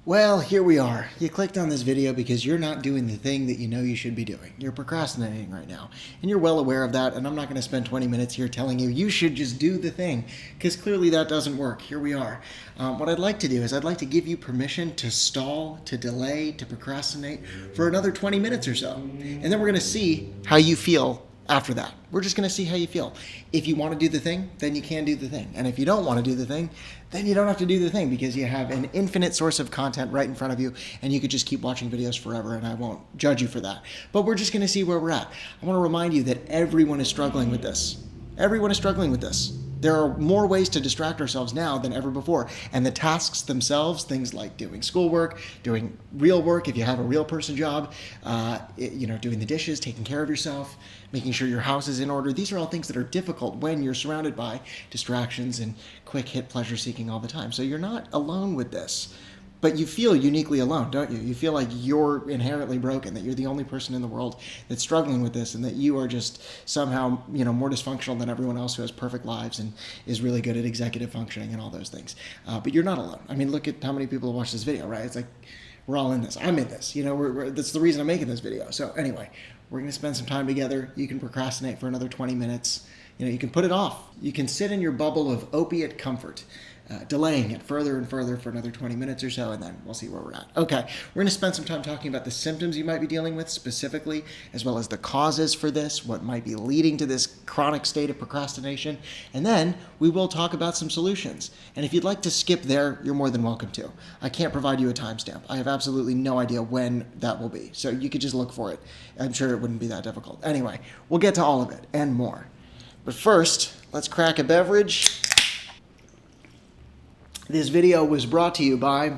Well, here we are. You clicked on this video because you're not doing the thing that you know you should be doing. You're procrastinating right now. And you're well aware of that, and I'm not going to spend 20 minutes here telling you you should just do the thing, because clearly that doesn't work. Here we are. What I'd like to do is I'd like to give you permission to stall, to delay, to procrastinate for another 20 minutes or so. And then we're going to see how you feel after that. We're just going to see how you feel. If you want to do the thing, then you can do the thing. And if you don't want to do the thing, then you don't have to do the thing, because you have an infinite source of content right in front of you, and you could just keep watching videos forever, and I won't judge you for that. But we're just going to see where we're at. I want to remind you that everyone is struggling with this. Everyone is struggling with this. There are more ways to distract ourselves now than ever before. And the tasks themselves, things like doing schoolwork, doing real work if you have a real person job, doing the dishes, taking care of yourself, making sure your house is in order. These are all things that are difficult when you're surrounded by distractions and quick hit pleasure seeking all the time. So you're not alone with this. But you feel uniquely alone, don't you? You feel like you're inherently broken, that you're the only person in the world that's struggling with this, and that you are just somehow, more dysfunctional than everyone else who has perfect lives and is really good at executive functioning and all those things. But you're not alone. I mean, look at how many people have watched this video, right? It's like we're all in this. I'm in this. That's the reason I'm making this video. So anyway, we're going to spend some time together. You can procrastinate for another 20 minutes. You can put it off. You can sit in your bubble of opiate comfort, delaying it further and further for another 20 minutes or so, and then we'll see where we're at. Okay, we're going to spend some time talking about the symptoms you might be dealing with specifically, as well as the causes for this, what might be leading to this chronic state of procrastination, and then we will talk about some solutions. And if you'd like to skip there, you're more than welcome to. I can't provide you a timestamp. I have absolutely no idea when that will be, so you could just look for it. I'm sure it wouldn't be that difficult. Anyway, we'll get to all of it and more. But first, let's crack a beverage. This video was brought to you by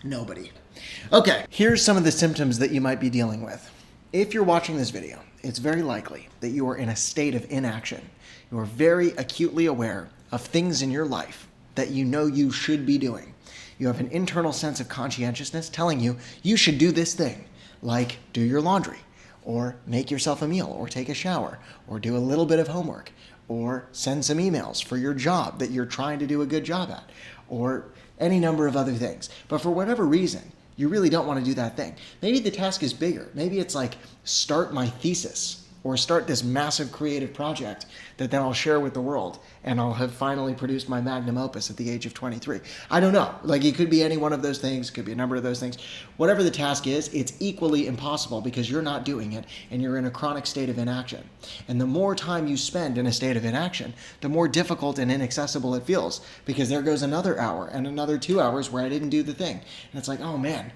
nobody. Okay, here's some of the symptoms that you might be dealing with. If you're watching this video, it's very likely that you are in a state of inaction. You are very acutely aware of things in your life that you know you should be doing. You have an internal sense of conscientiousness telling you you should do this thing, like do your laundry, or make yourself a meal, or take a shower, or do a little bit of homework, or send some emails for your job that you're trying to do a good job at, or any number of other things. But for whatever reason, you really don't want to do that thing. Maybe the task is bigger. Maybe it's like start my thesis, or start this massive creative project that then I'll share with the world, and I'll have finally produced my magnum opus at the age of 23. I don't know. Like, it could be any one of those things. It could be a number of those things. Whatever the task is, it's equally impossible because you're not doing it, and you're in a chronic state of inaction. And the more time you spend in a state of inaction, the more difficult and inaccessible it feels, because there goes another hour and another 2 hours where I didn't do the thing. And it's like, oh man,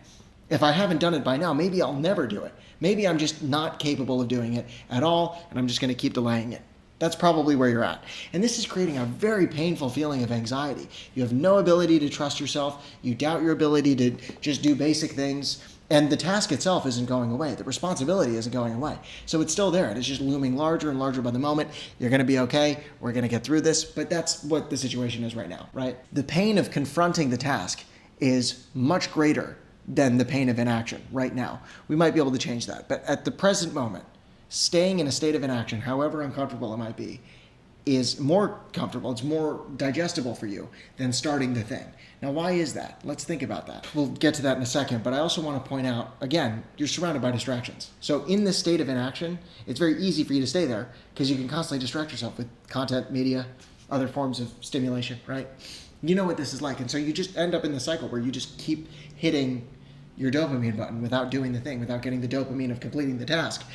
if I haven't done it by now, maybe I'll never do it. Maybe I'm just not capable of doing it at all, and I'm just going to keep delaying it. That's probably where you're at. And this is creating a very painful feeling of anxiety. You have no ability to trust yourself. You doubt your ability to just do basic things. And the task itself isn't going away. The responsibility isn't going away. So it's still there. It's just looming larger and larger by the moment. You're going to be okay. We're going to get through this. But that's what the situation is right now, right? The pain of confronting the task is much greater than the pain of inaction right now. We might be able to change that. But at the present moment, staying in a state of inaction, however uncomfortable it might be, is more comfortable, it's more digestible for you than starting the thing. Now, why is that? Let's think about that. We'll get to that in a second, but I also want to point out, again, you're surrounded by distractions. So in this state of inaction, it's very easy for you to stay there because you can constantly distract yourself with content, media, other forms of stimulation, right? You know what this is like. And so you just end up in the cycle where you just keep hitting your dopamine button without doing the thing, without getting the dopamine of completing the task.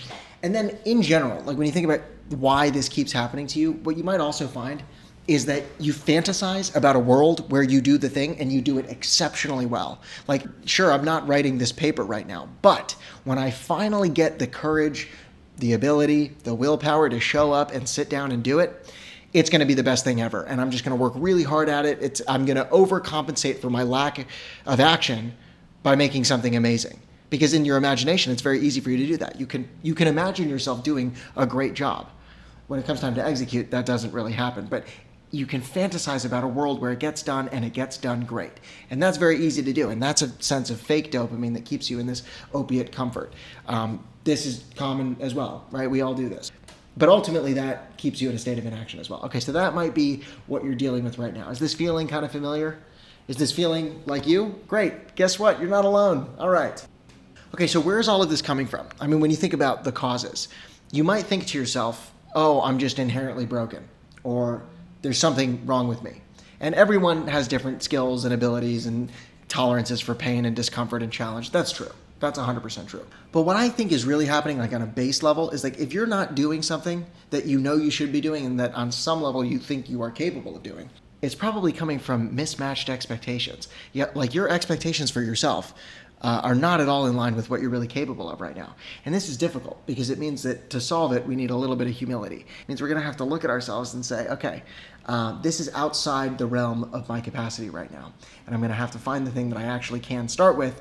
And then in general, like when you think about why this keeps happening to you, what you might also find is that you fantasize about a world where you do the thing and you do it exceptionally well. Like, sure, I'm not writing this paper right now, but when I finally get the courage, the ability, the willpower to show up and sit down and do it, it's going to be the best thing ever. And I'm just going to work really hard at it. I'm going to overcompensate for my lack of action by making something amazing. Because in your imagination, it's very easy for you to do that. You can imagine yourself doing a great job. When it comes time to execute, that doesn't really happen. But you can fantasize about a world where it gets done and it gets done great. And that's very easy to do. And that's a sense of fake dopamine that keeps you in this opiate comfort. This is common as well, right? We all do this. But ultimately, that keeps you in a state of inaction as well. Okay, so that might be what you're dealing with right now. Is this feeling kind of familiar? Is this feeling like you? Great. Guess what? You're not alone. All right. Okay, so where's all of this coming from? I mean, when you think about the causes, you might think to yourself, oh, I'm just inherently broken, or there's something wrong with me. And everyone has different skills and abilities and tolerances for pain and discomfort and challenge. That's true. That's 100% true. But what I think is really happening, like on a base level, is like if you're not doing something that you know you should be doing and that on some level you think you are capable of doing, it's probably coming from mismatched expectations. Yeah, like your expectations for yourself are not at all in line with what you're really capable of right now. And this is difficult because it means that to solve it, we need a little bit of humility. It means we're going to have to look at ourselves and say, okay, this is outside the realm of my capacity right now. And I'm going to have to find the thing that I actually can start with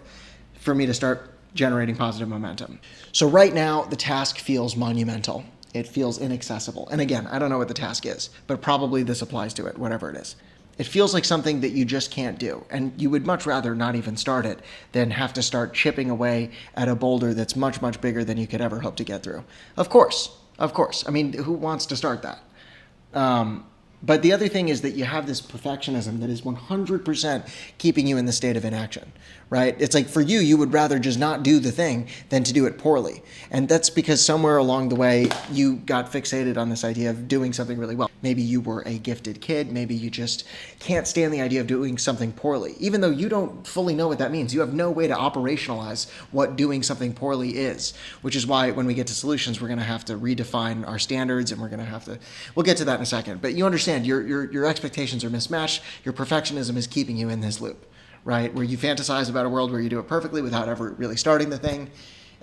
for me to start generating positive momentum. So right now, the task feels monumental. It feels inaccessible. And again, I don't know what the task is, but probably this applies to it, whatever it is. It feels like something that you just can't do. And you would much rather not even start it than have to start chipping away at a boulder that's much, much bigger than you could ever hope to get through. Of course. I mean, who wants to start that? But the other thing is that you have this perfectionism that is 100% keeping you in the state of inaction, right? It's like for you, you would rather just not do the thing than to do it poorly. And that's because somewhere along the way, you got fixated on this idea of doing something really well. Maybe you were a gifted kid. Maybe you just can't stand the idea of doing something poorly. Even though you don't fully know what that means, you have no way to operationalize what doing something poorly is, which is why when we get to solutions, we're going to have to redefine our standards and we're going to have to, we'll get to that in a second. But you understand your expectations are mismatched. Your perfectionism is keeping you in this loop, right? Where you fantasize about a world where you do it perfectly without ever really starting the thing.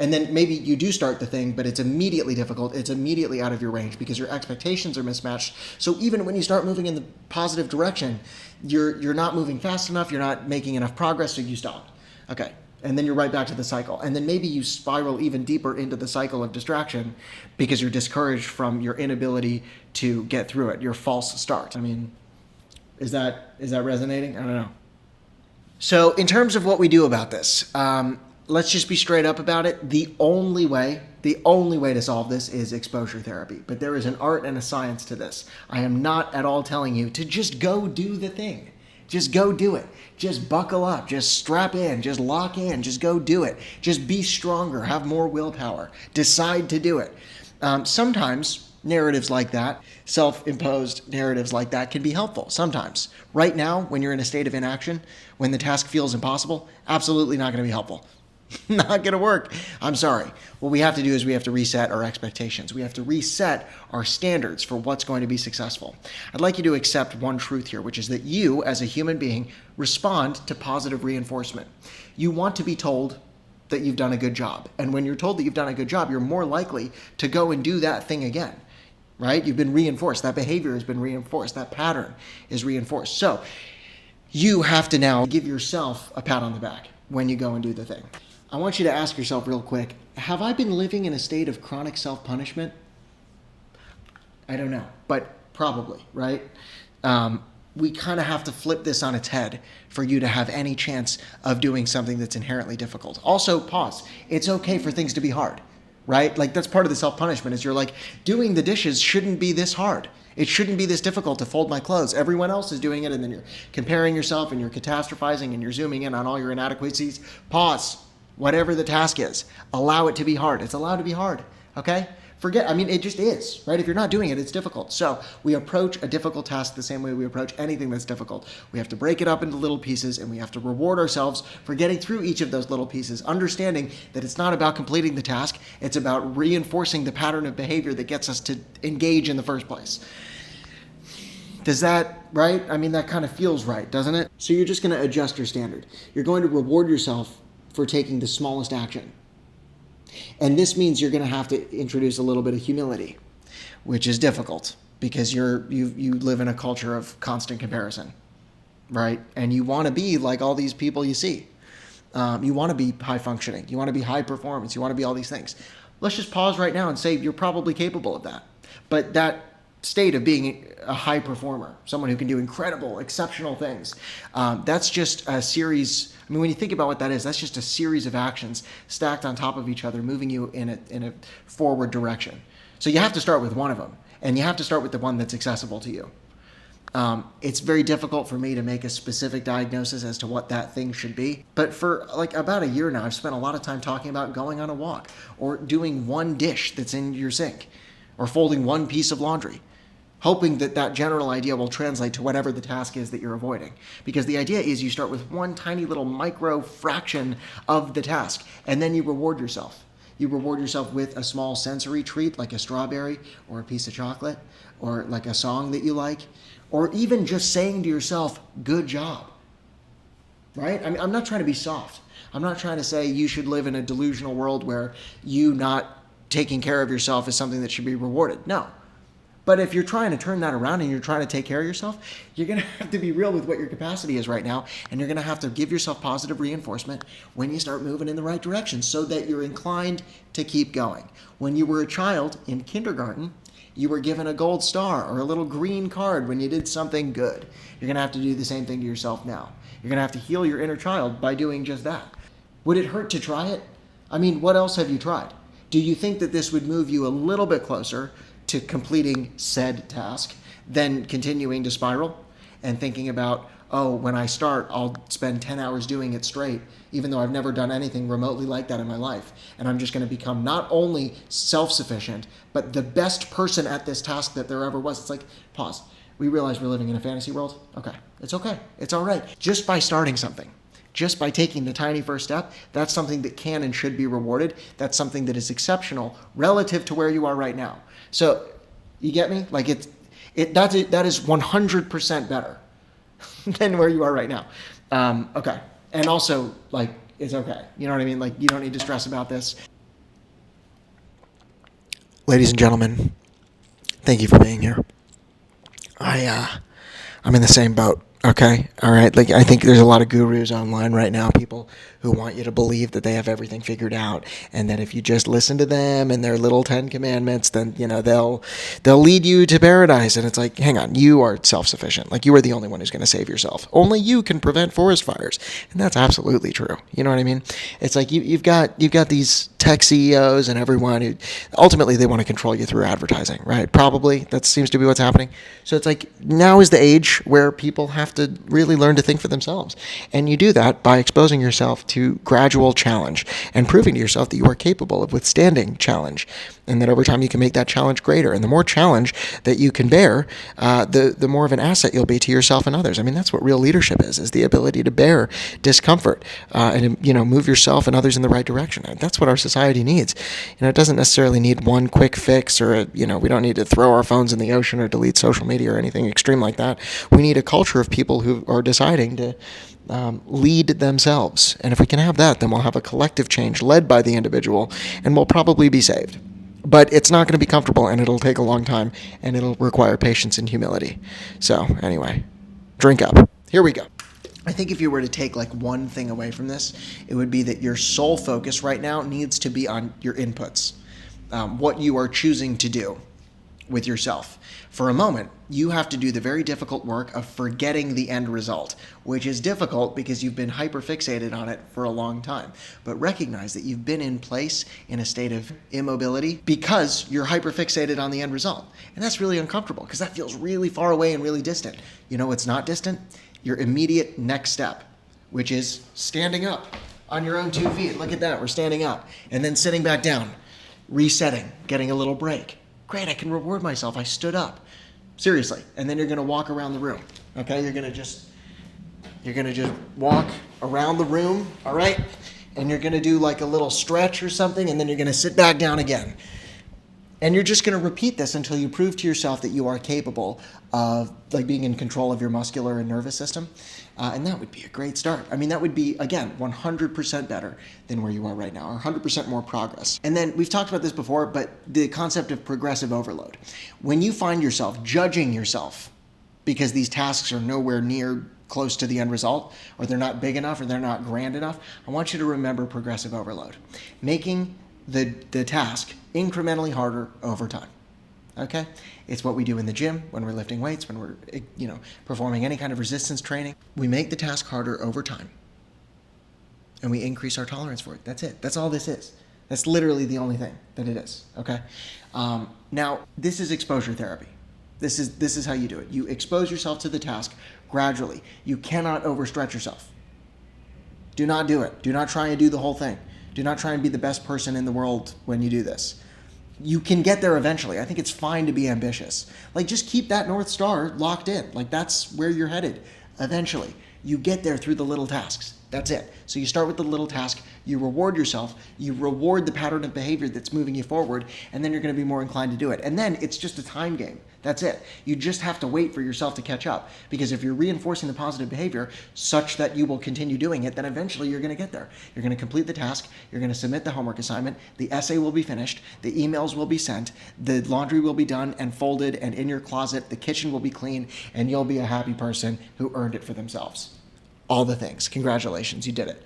And then maybe you do start the thing, but it's immediately difficult. It's immediately out of your range because your expectations are mismatched. So even when you start moving in the positive direction, you're not moving fast enough. You're not making enough progress, so you stop. Okay. And then you're right back to the cycle. And then maybe you spiral even deeper into the cycle of distraction because you're discouraged from your inability to get through it, your false start. I mean, is that resonating? I don't know. So in terms of what we do about this, let's just be straight up about it. The only way to solve this is exposure therapy. But there is an art and a science to this. I am not at all telling you to just go do the thing. Just go do it. Just buckle up. Just strap in. Just lock in. Just go do it. Just be stronger. Have more willpower. Decide to do it. Sometimes narratives like that, self-imposed narratives like that can be helpful. Sometimes. Right now, when you're in a state of inaction, when the task feels impossible, absolutely not going to be helpful. Not going to work. I'm sorry. What we have to do is we have to reset our expectations. We have to reset our standards for what's going to be successful. I'd like you to accept one truth here, which is that you, as a human being, respond to positive reinforcement. You want to be told that you've done a good job. And when you're told that you've done a good job, you're more likely to go and do that thing again, right? You've been reinforced. That behavior has been reinforced. That pattern is reinforced. So you have to now give yourself a pat on the back when you go and do the thing. I want you to ask yourself real quick, have I been living in a state of chronic self-punishment? I don't know, but probably, right? We kind of have to flip this on its head for you to have any chance of doing something that's inherently difficult. Also, pause. It's okay for things to be hard, right? Like that's part of the self-punishment is you're like, doing the dishes shouldn't be this hard. It shouldn't be this difficult to fold my clothes. Everyone else is doing it, and then you're comparing yourself and you're catastrophizing and you're zooming in on all your inadequacies. Pause. Whatever the task is, allow it to be hard. It's allowed to be hard, okay? It just is, right? If you're not doing it, it's difficult. So we approach a difficult task the same way we approach anything that's difficult. We have to break it up into little pieces, and we have to reward ourselves for getting through each of those little pieces, understanding that it's not about completing the task, it's about reinforcing the pattern of behavior that gets us to engage in the first place. Does that, right? I mean, that kind of feels right, doesn't it? So you're just going to adjust your standard. You're going to reward yourself for taking the smallest action. And this means you're going to have to introduce a little bit of humility, which is difficult because you live in a culture of constant comparison, right? And you want to be like all these people you see. You want to be high functioning. You want to be high performance. You want to be all these things. Let's just pause right now and say you're probably capable of that. But that state of being a high performer, someone who can do incredible, exceptional things, that's just a series. I mean, when you think about what that is, that's just a series of actions stacked on top of each other, moving you in a forward direction. So you have to start with one of them, and you have to start with the one that's accessible to you. It's very difficult for me to make a specific diagnosis as to what that thing should be. But for like about a year now, I've spent a lot of time talking about going on a walk or doing one dish that's in your sink or folding one piece of laundry, hoping that that general idea will translate to whatever the task is that you're avoiding. Because the idea is you start with one tiny little micro fraction of the task, and then you reward yourself. You reward yourself with a small sensory treat like a strawberry or a piece of chocolate or like a song that you like, or even just saying to yourself, good job, right? I mean, I'm not trying to be soft. I'm not trying to say you should live in a delusional world where you not taking care of yourself is something that should be rewarded. No. But if you're trying to turn that around and you're trying to take care of yourself, you're going to have to be real with what your capacity is right now. And you're going to have to give yourself positive reinforcement when you start moving in the right direction so that you're inclined to keep going. When you were a child in kindergarten, you were given a gold star or a little green card when you did something good. You're going to have to do the same thing to yourself now. You're going to have to heal your inner child by doing just that. Would it hurt to try it? I mean, what else have you tried? Do you think that this would move you a little bit closer to completing said task than continuing to spiral and thinking about, oh, when I start, I'll spend 10 hours doing it straight, even though I've never done anything remotely like that in my life. And I'm just going to become not only self-sufficient, but the best person at this task that there ever was. It's like, pause. We realize we're living in a fantasy world. Okay. It's okay. It's all right. Just by starting something, just by taking the tiny first step, that's something that can and should be rewarded. That's something that is exceptional relative to where you are right now. So you get me? Like that is 100% better than where you are right now. Okay. And also, like, it's okay. You know what I mean? Like, you don't need to stress about this. Ladies and gentlemen, thank you for being here. I'm in the same boat. Okay. All right. Like, I think there's a lot of gurus online right now, people who want you to believe that they have everything figured out and that if you just listen to them and their little 10 commandments, then, you know, they'll lead you to paradise. And it's like, hang on, you are self-sufficient. Like, you are the only one who's going to save yourself. Only you can prevent forest fires. And that's absolutely true. You know what I mean? It's like you've got these tech CEOs and everyone who ultimately they want to control you through advertising, right? Probably that seems to be what's happening. So it's like now is the age where people have to really learn to think for themselves. And you do that by exposing yourself to gradual challenge and proving to yourself that you are capable of withstanding challenge and that over time you can make that challenge greater. And the more challenge that you can bear, the more of an asset you'll be to yourself and others. I mean, that's what real leadership is the ability to bear discomfort and, you know, move yourself and others in the right direction. And that's what our society needs. You know, it doesn't necessarily need one quick fix or, we don't need to throw our phones in the ocean or delete social media or anything extreme like that. We need a culture of people who are deciding to lead themselves. And if we can have that, then we'll have a collective change led by the individual and we'll probably be saved. But it's not going to be comfortable and it'll take a long time and it'll require patience and humility. So anyway, drink up. Here we go. I think if you were to take like one thing away from this, it would be that your sole focus right now needs to be on your inputs, what you are choosing to do with yourself. For a moment, you have to do the very difficult work of forgetting the end result, which is difficult because you've been hyperfixated on it for a long time. But recognize that you've been in place in a state of immobility because you're hyperfixated on the end result. And that's really uncomfortable because that feels really far away and really distant. You know what's not distant? Your immediate next step, which is standing up on your own 2 feet. Look at that, we're standing up. And then sitting back down, resetting, getting a little break. Great, I can reward myself, I stood up. Seriously. And then you're going to walk around the room. Okay, you're going to just walk around the room, all right? And you're going to do like a little stretch or something, and then you're going to sit back down again. And you're just going to repeat this until you prove to yourself that you are capable of like being in control of your muscular and nervous system. And that would be a great start. I mean, that would be, again, 100% better than where you are right now, or 100% more progress. And then we've talked about this before, but the concept of progressive overload. When you find yourself judging yourself because these tasks are nowhere near close to the end result, or they're not big enough, or they're not grand enough, I want you to remember progressive overload. Making the task incrementally harder over time. Okay? It's what we do in the gym when we're lifting weights, when we're, performing any kind of resistance training. We make the task harder over time. And we increase our tolerance for it. That's it. That's all this is. That's literally the only thing that it is. Okay? Now, this is exposure therapy. This is how you do it. You expose yourself to the task gradually. You cannot overstretch yourself. Do not do it. Do not try and do the whole thing. Do not try and be the best person in the world when you do this. You can get there eventually. I think it's fine to be ambitious. Like, just keep that North Star locked in. Like, that's where you're headed eventually. You get there through the little tasks. That's it. So you start with the little task, you reward yourself, you reward the pattern of behavior that's moving you forward, and then you're going to be more inclined to do it. And then it's just a time game. That's it. You just have to wait for yourself to catch up. Because if you're reinforcing the positive behavior such that you will continue doing it, then eventually you're going to get there. You're going to complete the task, you're going to submit the homework assignment, the essay will be finished, the emails will be sent, the laundry will be done and folded and in your closet, the kitchen will be clean, and you'll be a happy person who earned it for themselves. All the things. Congratulations, you did it.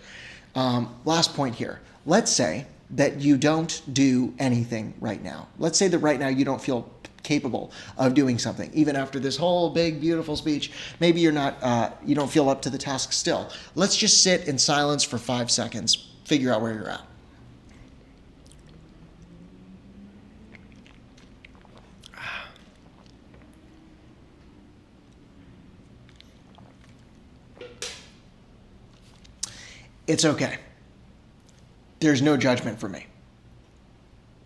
Last point here. Let's say that you don't do anything right now. Let's say that right now you don't feel capable of doing something. Even after this whole big, beautiful speech, maybe you're not, you don't feel up to the task still. Let's just sit in silence for 5 seconds. Figure out where you're at. It's okay. There's no judgment for me.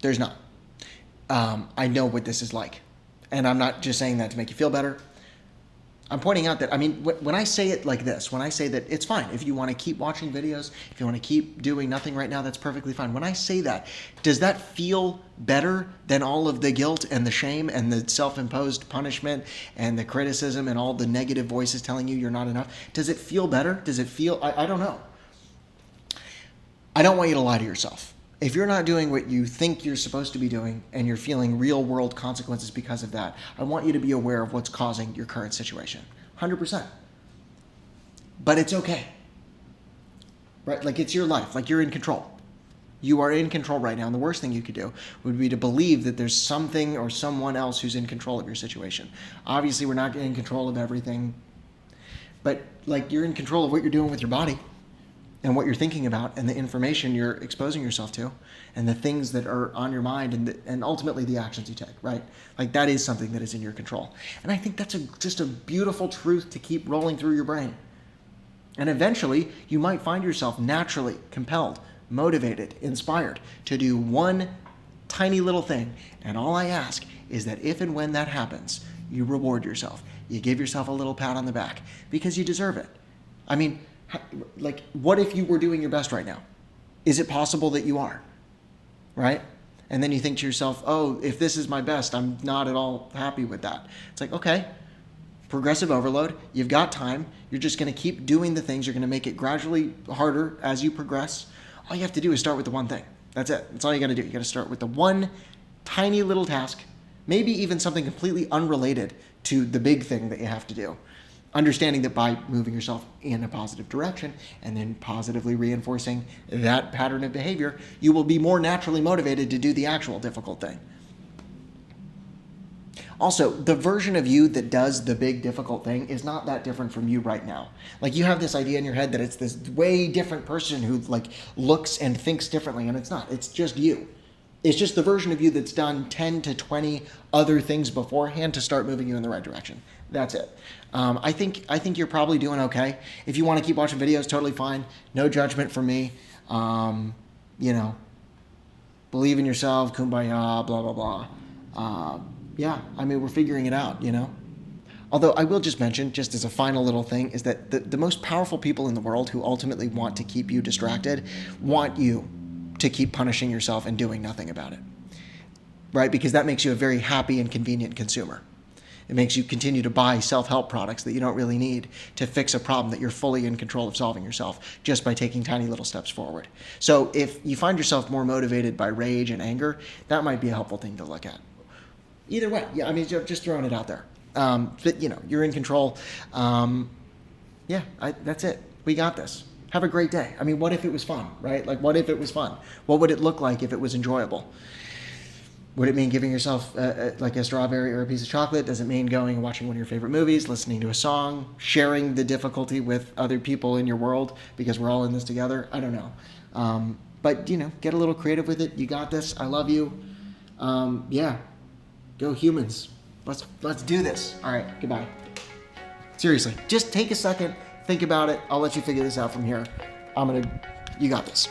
There's not. I know what this is like. And I'm not just saying that to make you feel better. I'm pointing out that, I mean, when I say it like this, when I say that it's fine, if you want to keep watching videos, if you want to keep doing nothing right now, that's perfectly fine. When I say that, does that feel better than all of the guilt and the shame and the self-imposed punishment and the criticism and all the negative voices telling you you're not enough? Does it feel better? Does it feel, I don't know. I don't want you to lie to yourself. If you're not doing what you think you're supposed to be doing and you're feeling real world consequences because of that, I want you to be aware of what's causing your current situation. 100%. But it's okay. Right? Like, it's your life. Like, you're in control. You are in control right now. And the worst thing you could do would be to believe that there's something or someone else who's in control of your situation. Obviously, we're not in control of everything. But, like, you're in control of what you're doing with your body, and what you're thinking about, and the information you're exposing yourself to, and the things that are on your mind, and ultimately the actions you take, right? Like, that is something that is in your control. And I think that's just a beautiful truth to keep rolling through your brain. And eventually, you might find yourself naturally compelled, motivated, inspired to do one tiny little thing. And all I ask is that if and when that happens, you reward yourself. You give yourself a little pat on the back, because you deserve it. I mean, like, what if you were doing your best right now? Is it possible that you are? Right? And then you think to yourself, oh, if this is my best, I'm not at all happy with that. It's like, okay, progressive overload. You've got time. You're just going to keep doing the things. You're going to make it gradually harder as you progress. All you have to do is start with the one thing. That's it. That's all you got to do. You got to start with the one tiny little task, maybe even something completely unrelated to the big thing that you have to do. Understanding that by moving yourself in a positive direction and then positively reinforcing that pattern of behavior, you will be more naturally motivated to do the actual difficult thing. Also, the version of you that does the big difficult thing is not that different from you right now. Like, you have this idea in your head that it's this way different person who, like, looks and thinks differently, and it's not. It's just you. It's just the version of you that's done 10 to 20 other things beforehand to start moving you in the right direction. That's it. I think you're probably doing okay. If you want to keep watching videos, totally fine. No judgment from me. Believe in yourself, kumbaya, blah, blah, blah. Yeah, I mean, we're figuring it out, Although I will just mention, just as a final little thing, is that the most powerful people in the world who ultimately want to keep you distracted want you to keep punishing yourself and doing nothing about it, right? Because that makes you a very happy and convenient consumer. It makes you continue to buy self-help products that you don't really need to fix a problem that you're fully in control of solving yourself just by taking tiny little steps forward. So if you find yourself more motivated by rage and anger, that might be a helpful thing to look at. Either way, yeah, I mean, just throwing it out there. But, you're in control. That's it. We got this. Have a great day. I mean, what if it was fun, right? Like, what if it was fun? What would it look like if it was enjoyable? Would it mean giving yourself like a strawberry or a piece of chocolate? Does it mean going and watching one of your favorite movies, listening to a song, sharing the difficulty with other people in your world because we're all in this together? I don't know. But, get a little creative with it. You got this. I love you. Go humans. Let's do this. All right, goodbye. Seriously, just take a second, think about it. I'll let you figure this out from here. You got this.